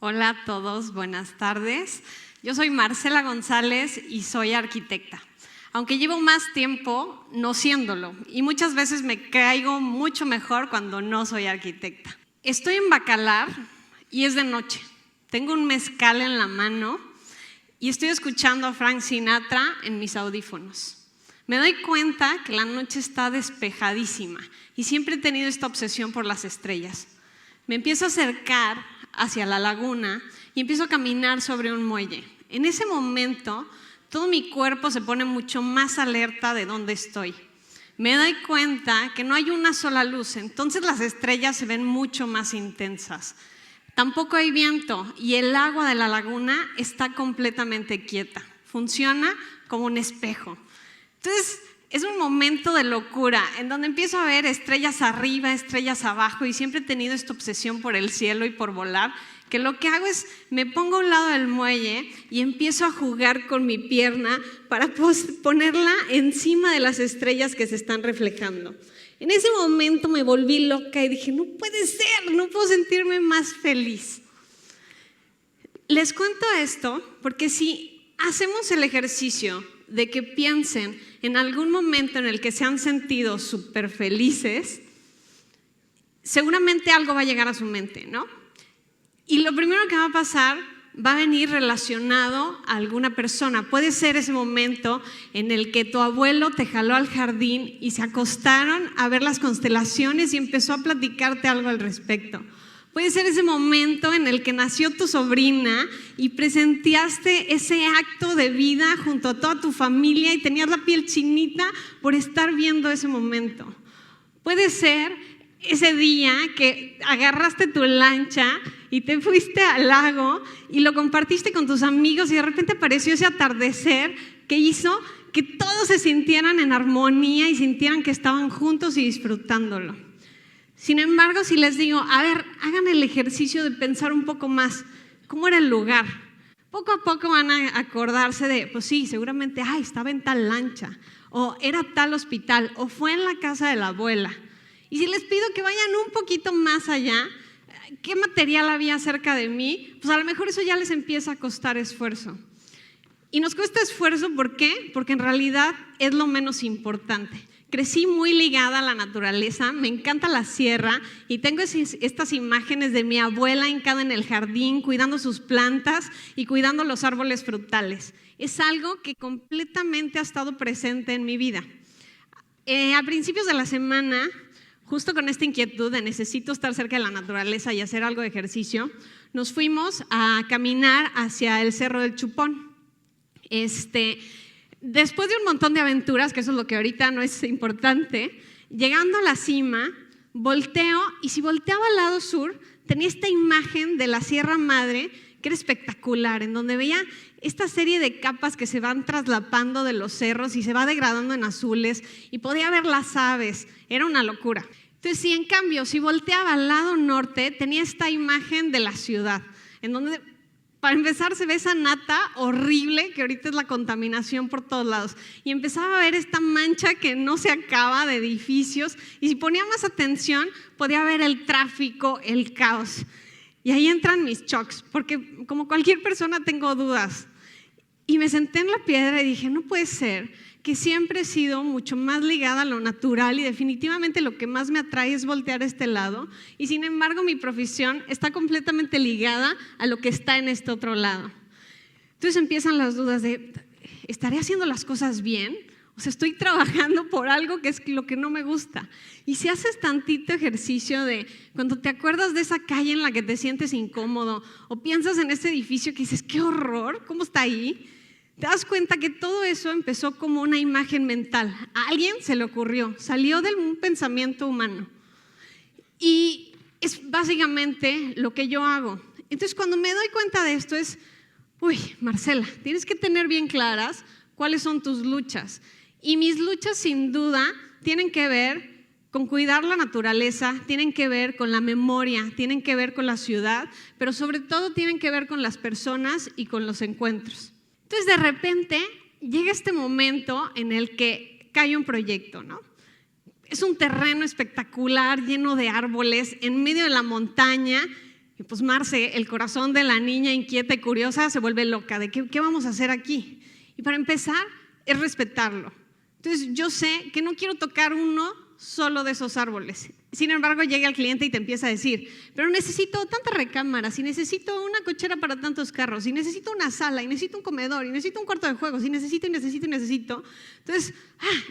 Hola a todos, buenas tardes. Yo soy Marcela González y soy arquitecta. Aunque llevo más tiempo no siéndolo y muchas veces me caigo mucho mejor cuando no soy arquitecta. Estoy en Bacalar y es de noche. Tengo un mezcal en la mano y estoy escuchando a Frank Sinatra en mis audífonos. Me doy cuenta que la noche está despejadísima y siempre he tenido esta obsesión por las estrellas. Me empiezo a acercar hacia la laguna y empiezo a caminar sobre un muelle. En ese momento, todo mi cuerpo se pone mucho más alerta de dónde estoy. Me doy cuenta que no hay una sola luz, entonces las estrellas se ven mucho más intensas. Tampoco hay viento y el agua de la laguna está completamente quieta. Funciona como un espejo. Entonces, es un momento de locura en donde empiezo a ver estrellas arriba, estrellas abajo y siempre he tenido esta obsesión por el cielo y por volar, que lo que hago es me pongo a un lado del muelle y empiezo a jugar con mi pierna para ponerla encima de las estrellas que se están reflejando. En ese momento me volví loca y dije, no puede ser, no puedo sentirme más feliz. Les cuento esto porque si hacemos el ejercicio de que piensen en algún momento en el que se han sentido súper felices, seguramente algo va a llegar a su mente, ¿no? Y lo primero que va a pasar va a venir relacionado a alguna persona. Puede ser ese momento en el que tu abuelo te jaló al jardín y se acostaron a ver las constelaciones y empezó a platicarte algo al respecto. Puede ser ese momento en el que nació tu sobrina y presenciaste ese acto de vida junto a toda tu familia y tenías la piel chinita por estar viendo ese momento. Puede ser ese día que agarraste tu lancha y te fuiste al lago y lo compartiste con tus amigos y de repente apareció ese atardecer que hizo que todos se sintieran en armonía y sintieran que estaban juntos y disfrutándolo. Sin embargo, si les digo, a ver, hagan el ejercicio de pensar un poco más, ¿cómo era el lugar? Poco a poco van a acordarse de, pues sí, seguramente, estaba en tal lancha, o era tal hospital, o fue en la casa de la abuela. Y si les pido que vayan un poquito más allá, ¿qué material había cerca de mí? Pues a lo mejor eso ya les empieza a costar esfuerzo. Y nos cuesta esfuerzo, ¿por qué? Porque en realidad es lo menos importante. Crecí muy ligada a la naturaleza, me encanta la sierra y tengo estas imágenes de mi abuela hincada en el jardín, cuidando sus plantas y cuidando los árboles frutales. Es algo que completamente ha estado presente en mi vida. A principios de la semana, justo con esta inquietud de necesito estar cerca de la naturaleza y hacer algo de ejercicio, nos fuimos a caminar hacia el Cerro del Chupón. Después de un montón de aventuras, que eso es lo que ahorita no es importante, llegando a la cima, volteo y si volteaba al lado sur, tenía esta imagen de la Sierra Madre que era espectacular, en donde veía esta serie de capas que se van traslapando de los cerros y se va degradando en azules y podía ver las aves, era una locura. Entonces, en cambio, si volteaba al lado norte, tenía esta imagen de la ciudad, en donde para empezar se ve esa nata horrible que ahorita es la contaminación por todos lados y empezaba a ver esta mancha que no se acaba de edificios y si ponía más atención podía ver el tráfico, el caos y ahí entran mis shocks porque como cualquier persona tengo dudas y me senté en la piedra y dije no puede ser que siempre he sido mucho más ligada a lo natural y definitivamente lo que más me atrae es voltear a este lado y sin embargo mi profesión está completamente ligada a lo que está en este otro lado. Entonces empiezan las dudas de, ¿estaré haciendo las cosas bien? O sea, estoy trabajando por algo que es lo que no me gusta. Y si haces tantito ejercicio de cuando te acuerdas de esa calle en la que te sientes incómodo o piensas en ese edificio que dices, ¡qué horror! ¿Cómo está ahí? Te das cuenta que todo eso empezó como una imagen mental. A alguien se le ocurrió, salió de un pensamiento humano. Y es básicamente lo que yo hago. Entonces, cuando me doy cuenta de esto es, Marcela, tienes que tener bien claras cuáles son tus luchas. Y mis luchas, sin duda, tienen que ver con cuidar la naturaleza, tienen que ver con la memoria, tienen que ver con la ciudad, pero sobre todo tienen que ver con las personas y con los encuentros. Entonces, de repente, llega este momento en el que cae un proyecto, ¿no? Es un terreno espectacular, lleno de árboles, en medio de la montaña. Y pues Marce, el corazón de la niña inquieta y curiosa, se vuelve loca de ¿qué vamos a hacer aquí? Y para empezar, es respetarlo. Entonces yo sé que no quiero tocar uno solo de esos árboles. Sin embargo, llega el cliente y te empieza a decir, pero necesito tantas recámaras, y necesito una cochera para tantos carros, y necesito una sala, y necesito un comedor, y necesito un cuarto de juegos, y necesito. Entonces,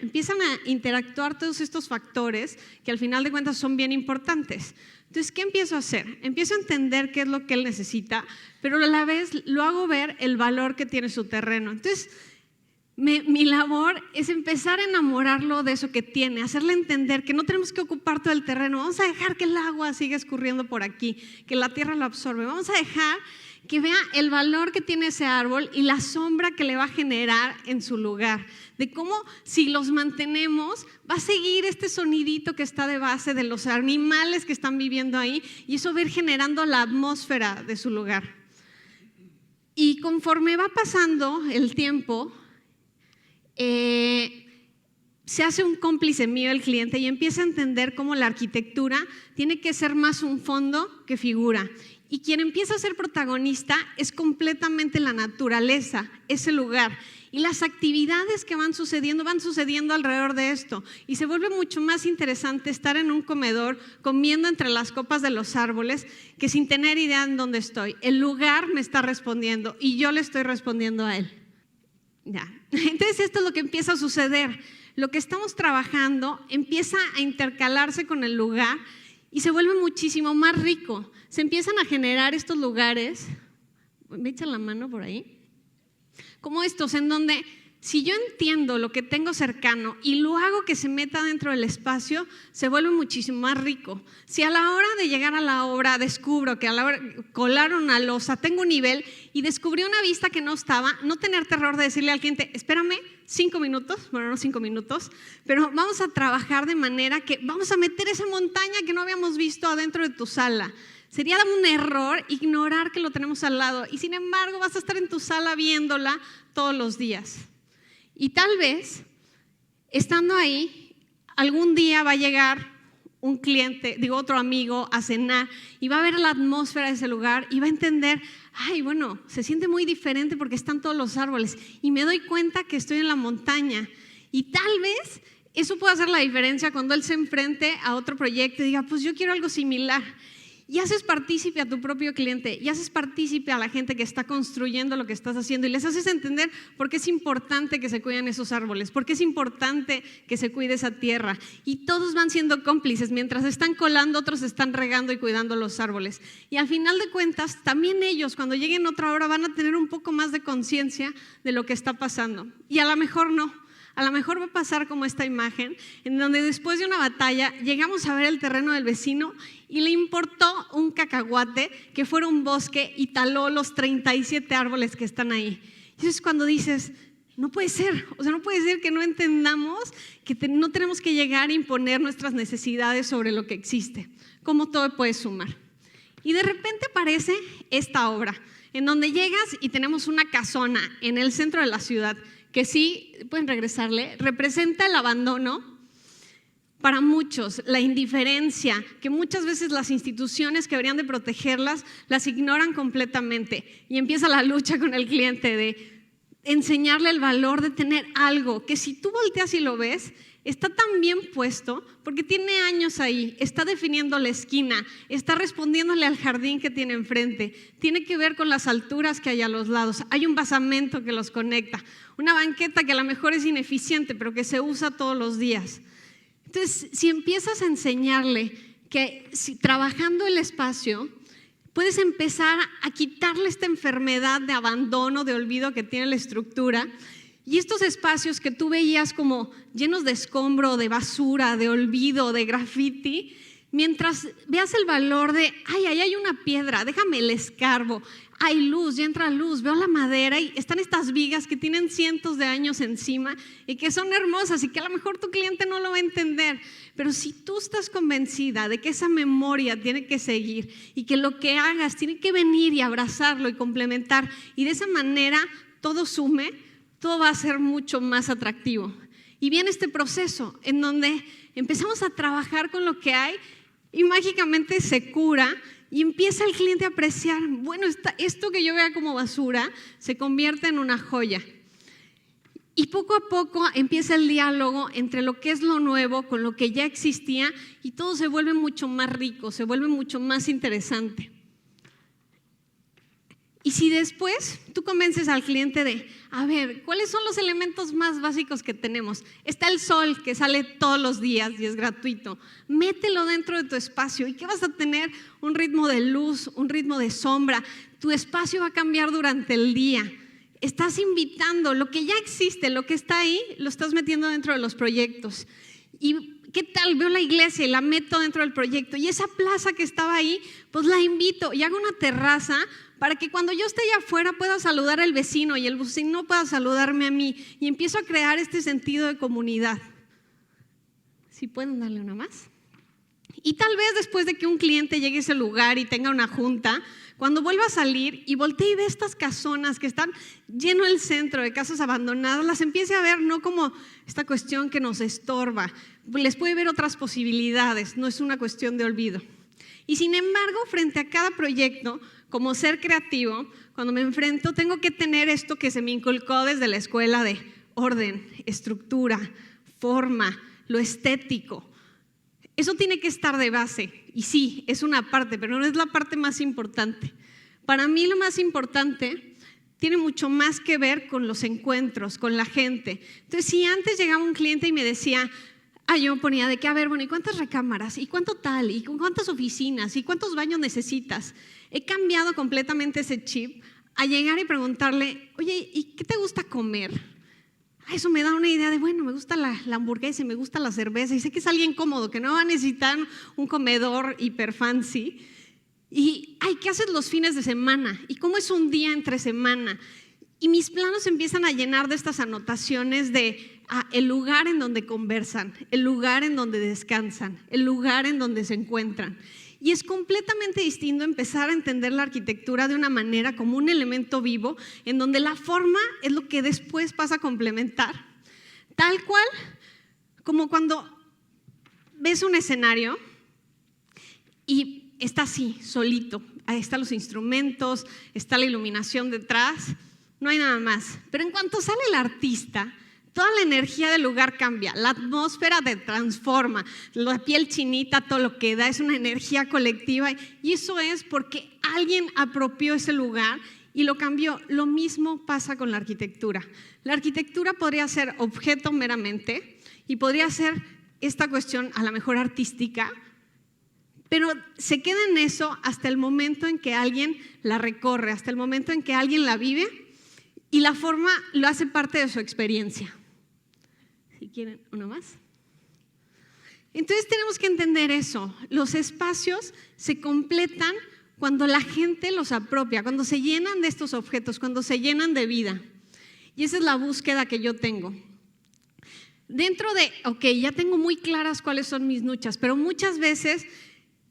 empiezan a interactuar todos estos factores que al final de cuentas son bien importantes. Entonces, ¿qué empiezo a hacer? Empiezo a entender qué es lo que él necesita, pero a la vez lo hago ver el valor que tiene su terreno. Entonces, mi labor es empezar a enamorarlo de eso que tiene, hacerle entender que no tenemos que ocupar todo el terreno, vamos a dejar que el agua siga escurriendo por aquí, que la tierra lo absorbe, vamos a dejar que vea el valor que tiene ese árbol y la sombra que le va a generar en su lugar, de cómo si los mantenemos va a seguir este sonidito que está de base de los animales que están viviendo ahí y eso va a ir generando la atmósfera de su lugar. Y conforme va pasando el tiempo, se hace un cómplice mío el cliente y empieza a entender cómo la arquitectura tiene que ser más un fondo que figura. Y quien empieza a ser protagonista es completamente la naturaleza, ese lugar. Y las actividades que van sucediendo alrededor de esto. Y se vuelve mucho más interesante estar en un comedor comiendo entre las copas de los árboles que sin tener idea en dónde estoy. El lugar me está respondiendo y yo le estoy respondiendo a él. Ya. Entonces esto es lo que empieza a suceder. Lo que estamos trabajando empieza a intercalarse con el lugar y se vuelve muchísimo más rico. Se empiezan a generar estos lugares, me echan la mano por ahí, como estos en donde si yo entiendo lo que tengo cercano y lo hago que se meta dentro del espacio, se vuelve muchísimo más rico. Si a la hora de llegar a la obra descubro que a la hora colaron una losa, tengo un nivel y descubrí una vista que no estaba, no tener terror de decirle al cliente, espérame 5 minutos, bueno, no 5 minutos, pero vamos a trabajar de manera que vamos a meter esa montaña que no habíamos visto adentro de tu sala. Sería un error ignorar que lo tenemos al lado y sin embargo vas a estar en tu sala viéndola todos los días. Y tal vez, estando ahí, algún día va a llegar un cliente, otro amigo a cenar y va a ver la atmósfera de ese lugar y va a entender, se siente muy diferente porque están todos los árboles y me doy cuenta que estoy en la montaña. Y tal vez eso pueda hacer la diferencia cuando él se enfrente a otro proyecto y diga, pues yo quiero algo similar. Y haces partícipe a tu propio cliente, y haces partícipe a la gente que está construyendo lo que estás haciendo y les haces entender por qué es importante que se cuiden esos árboles, por qué es importante que se cuide esa tierra. Y todos van siendo cómplices, mientras están colando, otros están regando y cuidando los árboles. Y al final de cuentas, también ellos cuando lleguen otra hora van a tener un poco más de conciencia de lo que está pasando. Y a lo mejor no. A lo mejor va a pasar como esta imagen, en donde después de una batalla llegamos a ver el terreno del vecino y le importó un cacahuate que fuera un bosque y taló los 37 árboles que están ahí. Y eso es cuando dices, no puede ser, no puede ser que no entendamos que no tenemos que llegar a imponer nuestras necesidades sobre lo que existe, cómo todo puede sumar. Y de repente aparece esta obra, en donde llegas y tenemos una casona en el centro de la ciudad, que sí, pueden regresarle, representa el abandono para muchos, la indiferencia, que muchas veces las instituciones que deberían de protegerlas, las ignoran completamente. Y empieza la lucha con el cliente de enseñarle el valor de tener algo, que si tú volteas y lo ves, está tan bien puesto porque tiene años ahí, está definiendo la esquina, está respondiéndole al jardín que tiene enfrente, tiene que ver con las alturas que hay a los lados, hay un basamento que los conecta, una banqueta que a lo mejor es ineficiente pero que se usa todos los días. Entonces, si empiezas a enseñarle que trabajando el espacio puedes empezar a quitarle esta enfermedad de abandono, de olvido que tiene la estructura. Y estos espacios que tú veías como llenos de escombro, de basura, de olvido, de graffiti, mientras veas el valor de, ahí hay una piedra, déjame el escarbo, hay luz, ya entra luz, veo la madera y están estas vigas que tienen cientos de años encima y que son hermosas y que a lo mejor tu cliente no lo va a entender. Pero si tú estás convencida de que esa memoria tiene que seguir y que lo que hagas tiene que venir y abrazarlo y complementar y de esa manera todo sume, todo va a ser mucho más atractivo. Y viene este proceso en donde empezamos a trabajar con lo que hay y mágicamente se cura y empieza el cliente a apreciar, bueno, esto que yo vea como basura se convierte en una joya. Y poco a poco empieza el diálogo entre lo que es lo nuevo con lo que ya existía y todo se vuelve mucho más rico, se vuelve mucho más interesante. Y si después tú convences al cliente de, a ver, ¿cuáles son los elementos más básicos que tenemos? Está el sol que sale todos los días y es gratuito. Mételo dentro de tu espacio. ¿Y qué vas a tener? Un ritmo de luz, un ritmo de sombra. Tu espacio va a cambiar durante el día. Estás invitando lo que ya existe, lo que está ahí, lo estás metiendo dentro de los proyectos. ¿Y qué tal? Veo la iglesia y la meto dentro del proyecto. Y esa plaza que estaba ahí, pues la invito y hago una terraza para que cuando yo esté allá afuera pueda saludar al vecino y el vecino pueda saludarme a mí. Y empiezo a crear este sentido de comunidad. ¿Sí pueden darle una más? Y tal vez después de que un cliente llegue a ese lugar y tenga una junta, cuando vuelva a salir y voltee y ve estas casonas que están lleno el centro de casas abandonadas, las empiece a ver no como esta cuestión que nos estorba, les puede ver otras posibilidades, no es una cuestión de olvido. Y sin embargo, frente a cada proyecto, como ser creativo, cuando me enfrento, tengo que tener esto que se me inculcó desde la escuela de orden, estructura, forma, lo estético. Eso tiene que estar de base, y sí, es una parte, pero no es la parte más importante. Para mí lo más importante tiene mucho más que ver con los encuentros, con la gente. Entonces, si antes llegaba un cliente y me decía, yo ponía de que, a ver, bueno, ¿y cuántas recámaras? ¿Y cuánto tal? ¿Y cuántas oficinas? ¿Y cuántos baños necesitas? He cambiado completamente ese chip a llegar y preguntarle, oye, ¿y qué te gusta comer? Eso me da una idea de, bueno, me gusta la hamburguesa y me gusta la cerveza y sé que es alguien cómodo, que no va a necesitar un comedor hiper fancy. Y, ¿qué haces los fines de semana? ¿Y cómo es un día entre semana? Y mis planos empiezan a llenar de estas anotaciones de el lugar en donde conversan, el lugar en donde descansan, el lugar en donde se encuentran. Y es completamente distinto empezar a entender la arquitectura de una manera como un elemento vivo, en donde la forma es lo que después pasa a complementar. Tal cual como cuando ves un escenario y está así, solito. Ahí están los instrumentos, está la iluminación detrás, no hay nada más. Pero en cuanto sale el artista, toda la energía del lugar cambia, la atmósfera te transforma, la piel chinita, todo lo que da es una energía colectiva y eso es porque alguien apropió ese lugar y lo cambió. Lo mismo pasa con la arquitectura. La arquitectura podría ser objeto meramente y podría ser esta cuestión a lo mejor artística, pero se queda en eso hasta el momento en que alguien la recorre, hasta el momento en que alguien la vive y la forma lo hace parte de su experiencia. Si quieren, uno más. Entonces tenemos que entender eso. Los espacios se completan cuando la gente los apropia, cuando se llenan de estos objetos, cuando se llenan de vida. Y esa es la búsqueda que yo tengo. Dentro de, ya tengo muy claras cuáles son mis luchas, pero muchas veces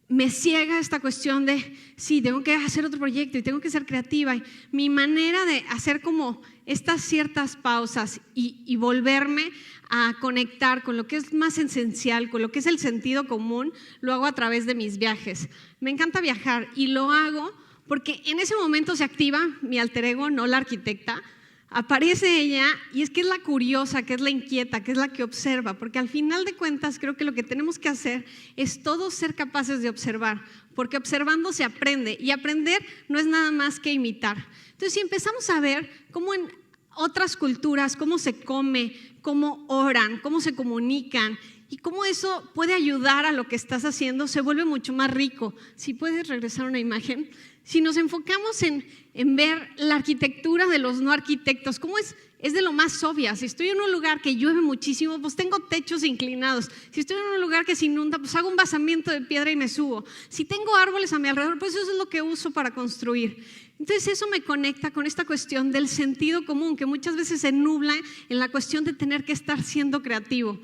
me ciega esta cuestión de, sí, tengo que hacer otro proyecto y tengo que ser creativa. Y mi manera de hacer como estas ciertas pausas y volverme a conectar con lo que es más esencial, con lo que es el sentido común, lo hago a través de mis viajes. Me encanta viajar y lo hago porque en ese momento se activa mi alter ego, no la arquitecta. Aparece ella y es que es la curiosa, que es la inquieta, que es la que observa, porque al final de cuentas creo que lo que tenemos que hacer es todos ser capaces de observar, porque observando se aprende y aprender no es nada más que imitar. Entonces, si empezamos a ver cómo en otras culturas, cómo se come, cómo oran, cómo se comunican y cómo eso puede ayudar a lo que estás haciendo, se vuelve mucho más rico. Si puedes regresar una imagen. Si nos enfocamos en ver la arquitectura de los no arquitectos, ¿cómo es de lo más obvia? Si estoy en un lugar que llueve muchísimo, pues tengo techos inclinados. Si estoy en un lugar que se inunda, pues hago un basamento de piedra y me subo. Si tengo árboles a mi alrededor, pues eso es lo que uso para construir. Entonces eso me conecta con esta cuestión del sentido común, que muchas veces se nubla en la cuestión de tener que estar siendo creativo.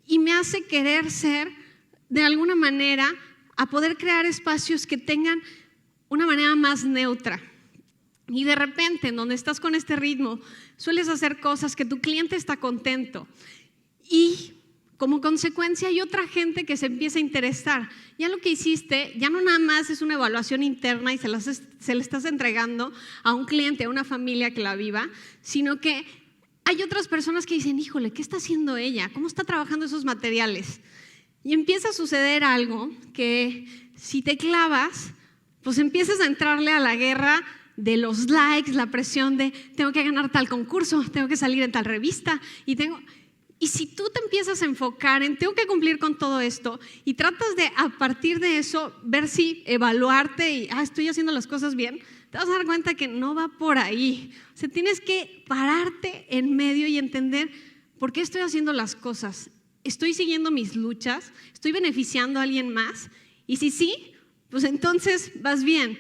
Y me hace querer ser, de alguna manera, a poder crear espacios que tengan una manera más neutra. Y de repente, en donde estás con este ritmo, sueles hacer cosas que tu cliente está contento. Y como consecuencia hay otra gente que se empieza a interesar. Ya lo que hiciste, ya no nada más es una evaluación interna y se le estás entregando a un cliente, a una familia que la viva, sino que hay otras personas que dicen, híjole, ¿qué está haciendo ella? ¿Cómo está trabajando esos materiales? Y empieza a suceder algo que si te clavas, pues empiezas a entrarle a la guerra de los likes, la presión de tengo que ganar tal concurso, tengo que salir en tal revista y si tú te empiezas a enfocar en tengo que cumplir con todo esto y tratas de a partir de eso ver si evaluarte y estoy haciendo las cosas bien, te vas a dar cuenta que no va por ahí. O sea, tienes que pararte en medio y entender por qué estoy haciendo las cosas. ¿Estoy siguiendo mis luchas? ¿Estoy beneficiando a alguien más? Y si sí, pues entonces vas bien.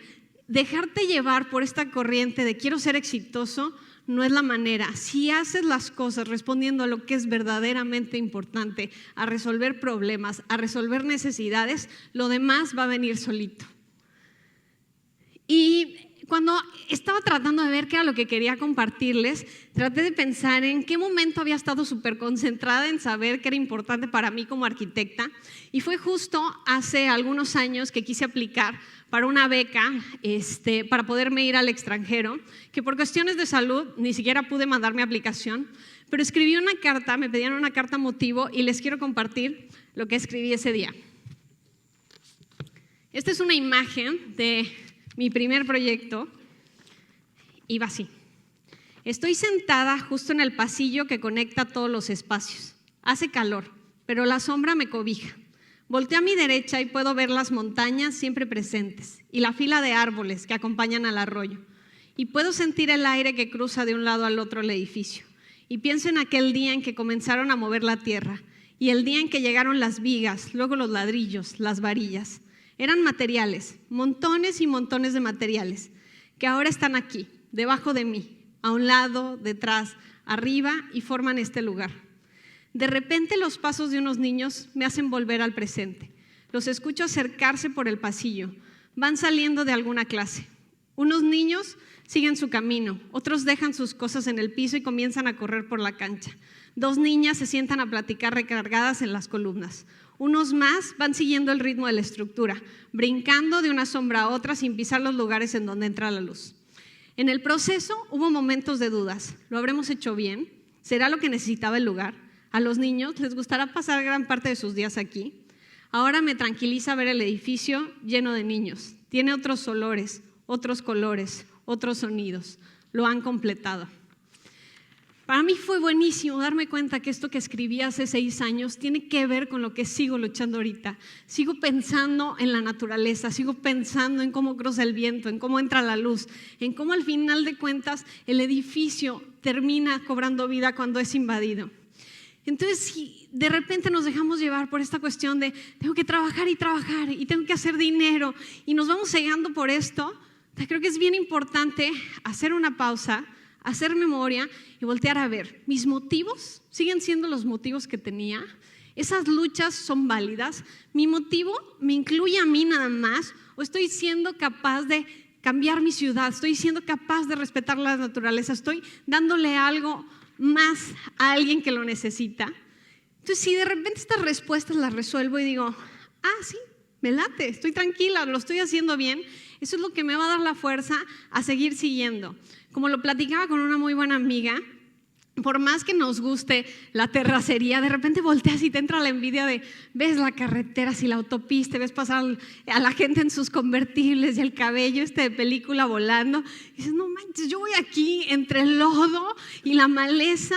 Dejarte llevar por esta corriente de quiero ser exitoso no es la manera. Si haces las cosas respondiendo a lo que es verdaderamente importante, a resolver problemas, a resolver necesidades, lo demás va a venir solito. Y cuando estaba tratando de ver qué era lo que quería compartirles, traté de pensar en qué momento había estado súper concentrada en saber qué era importante para mí como arquitecta. Y fue justo hace algunos años que quise aplicar para una beca para poderme ir al extranjero, que por cuestiones de salud ni siquiera pude mandar mi aplicación, pero escribí una carta, me pedían una carta motivo y les quiero compartir lo que escribí ese día. Esta es una imagen de mi primer proyecto, iba así. Estoy sentada justo en el pasillo que conecta todos los espacios. Hace calor, pero la sombra me cobija. Volteo a mi derecha y puedo ver las montañas siempre presentes y la fila de árboles que acompañan al arroyo. Y puedo sentir el aire que cruza de un lado al otro el edificio. Y pienso en aquel día en que comenzaron a mover la tierra y el día en que llegaron las vigas, luego los ladrillos, las varillas. Eran materiales, montones y montones de materiales, que ahora están aquí, debajo de mí, a un lado, detrás, arriba y forman este lugar. De repente los pasos de unos niños me hacen volver al presente. Los escucho acercarse por el pasillo, van saliendo de alguna clase. Unos niños siguen su camino, otros dejan sus cosas en el piso y comienzan a correr por la cancha. Dos niñas se sientan a platicar recargadas en las columnas. Unos más van siguiendo el ritmo de la estructura, brincando de una sombra a otra sin pisar los lugares en donde entra la luz. En el proceso hubo momentos de dudas. ¿Lo habremos hecho bien? ¿Será lo que necesitaba el lugar? ¿A los niños les gustará pasar gran parte de sus días aquí? Ahora me tranquiliza ver el edificio lleno de niños. Tiene otros olores, otros colores, otros sonidos. Lo han completado. Para mí fue buenísimo darme cuenta que esto que escribí hace 6 años tiene que ver con lo que sigo luchando ahorita. Sigo pensando en la naturaleza, sigo pensando en cómo cruza el viento, en cómo entra la luz, en cómo al final de cuentas el edificio termina cobrando vida cuando es invadido. Entonces, si de repente nos dejamos llevar por esta cuestión de tengo que trabajar y tengo que hacer dinero y nos vamos cegando por esto, creo que es bien importante hacer una pausa, hacer memoria y voltear a ver, ¿mis motivos siguen siendo los motivos que tenía? ¿Esas luchas son válidas? ¿Mi motivo me incluye a mí nada más? ¿O estoy siendo capaz de cambiar mi ciudad? ¿Estoy siendo capaz de respetar la naturaleza? ¿Estoy dándole algo más a alguien que lo necesita? Entonces, si de repente estas respuestas las resuelvo y digo, sí, me late, estoy tranquila, lo estoy haciendo bien, eso es lo que me va a dar la fuerza a seguir siguiendo. Como lo platicaba con una muy buena amiga, por más que nos guste la terracería, de repente volteas y te entra la envidia de ves la carretera, si la autopista, ves pasar a la gente en sus convertibles y el cabello de película volando. Y dices, no manches, yo voy aquí entre el lodo y la maleza,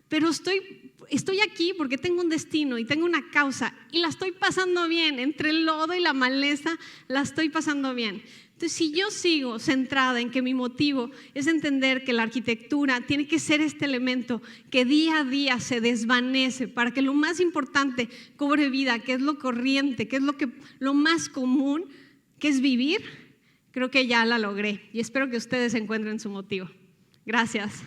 pero estoy aquí porque tengo un destino y tengo una causa y la estoy pasando bien. Entre el lodo y la maleza la estoy pasando bien. Entonces, si yo sigo centrada en que mi motivo es entender que la arquitectura tiene que ser este elemento que día a día se desvanece para que lo más importante cobre vida, que es lo corriente, que es lo más común, que es vivir, creo que ya la logré y espero que ustedes encuentren su motivo. Gracias.